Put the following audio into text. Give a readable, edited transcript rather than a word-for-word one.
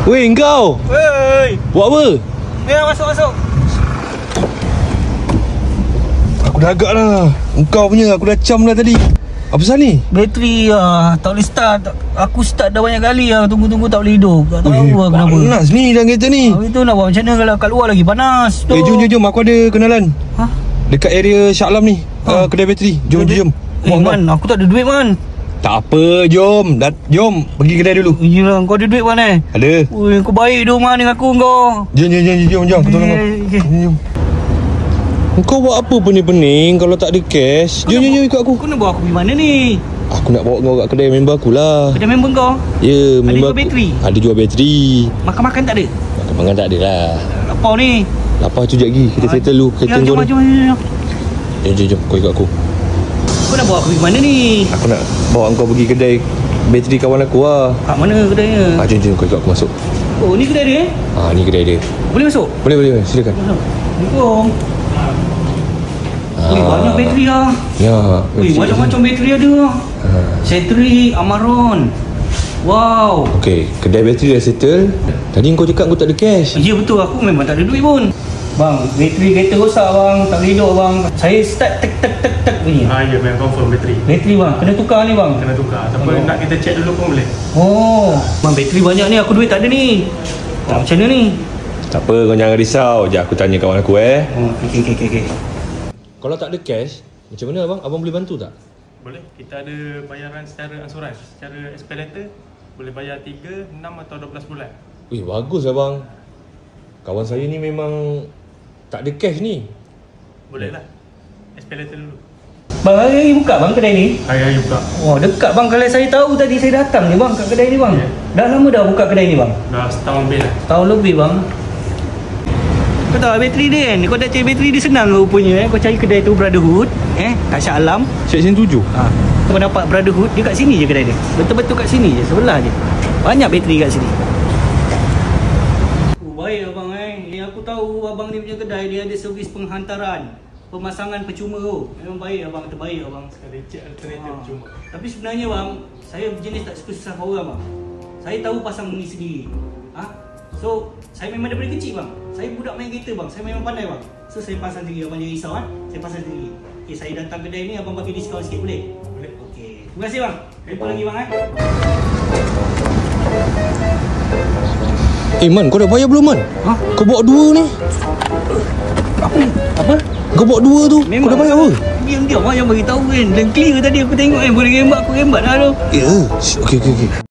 Weh, kau. Weh. Buat apa? Ya, masuk. Aku dah agak lah. Engkau punya aku dah cam dah tadi. Apa pasal ni? Bateri tak boleh start. Aku start dah banyak kali tunggu-tunggu tak boleh hidup. Tak tahu kenapa. Panas ni dalam kereta ni. Itu nak buat macam mana kalau kat luar lagi panas tu. Jom. Aku ada kenalan. Dekat area Shah Alam ni. Kedai bateri. Jom. Man, aku tak ada duit, man. Tak apa, jom. Jom pergi kedai dulu. Iyalah, kau ada duit, man Ada. Ui, kau baik tu, man, dengan aku kau. Jom. Aku tolong kau. Jom. Kau buat apa pening-pening kalau tak ada cash? Jom ikut aku. Kau nak bawa aku pergi mana ni? Aku nak bawa kau kat kedai member aku lah. Kedai member kau? Ya, member ada jual aku. Bateri? Ada jual bateri. Makan-makan tak ada? Makan tak ada lah. Lapar ni. Lapar tu sekejap lagi. Kita settle dulu. Kita tunggu ni. Jom. Kau ikut aku. Kau nak bawa aku pergi mana ni? Aku nak bawa kau pergi kedai bateri kawan aku lah. Kat mana kedainya? Jom. Kau ikut aku masuk. Oh, ni kedai dia Ni kedai dia. Boleh masuk? Boleh. Silakan. Assalamualaikum. Banyak bateri lah. Ya. Macam-macam bateri ada lah. Setri, Amaron. Wow. Okey, kedai bateri dah settle. Tadi kau cakap kau tak ada cash. Ya betul, aku memang tak ada duit pun. Bang, bateri kereta rosak bang, tak boleh hidup bang. Saya start tek bunyi. Ya, memang confirm bateri. Bateri bang, kena tukar ni bang. Kena tukar. Tapi nak kita check dulu pun boleh. Oh, bang bateri banyak ni, aku duit tak ada ni. Tak macam mana ni? Tak apa, kau jangan risau. Sekejap aku tanya kawan aku Okey. Kalau tak ada cash, macam mana abang? Abang boleh bantu tak? Boleh. Kita ada bayaran secara ansuran. Secara escalator boleh bayar 3, 6 atau 12 bulan. Wih, bagus abang. Kawan saya ni memang tak ada cash ni. Boleh lah. Escalator dulu. Bang, hari buka bang kedai ni? Hari buka. Wah, dekat bang. Kalau saya tahu tadi saya datang ni bang kat kedai ni bang. Yeah. Dah lama dah buka kedai ni bang? Dah setahun lebih lah. Tahun lebih bang. Kau tahu bateri dia kan? Kau dah cari bateri dia senang rupanya Kau cari kedai tu Brotherhood kat Shah Alam. Seksyen 7. Kau dapat Brotherhood, dia kat sini je kedai dia. Betul-betul kat sini je, sebelah je. Banyak bateri kat sini. Baik abang Yang aku tahu abang ni punya kedai dia ada servis penghantaran, pemasangan percuma tu. Memang baik abang, terbaik abang. Sekali check alternatif cuma. Tapi sebenarnya bang, saya jenis tak suka susah orang bang. Saya tahu pasang ni sendiri. So, saya memang daripada kecil bang. Saya budak main kereta bang. Saya memang pandai bang. So, saya pasang sendiri. Abang jangan risau saya pasang sendiri. Okay, saya datang kedai ni, abang bagi diskaun sikit boleh? Boleh. Okay. Terima kasih bang. Jumpa lagi bang Man, kau dah bayar belum man? Kau bawa 2 ni. Apa? Kau bawa 2 tu. Memang, kau dah bayar apa? Diam-diam yang bagi tahu kan. Dan clear tadi aku tengok boleh rembat aku rembat dah tu. Ya. Okey.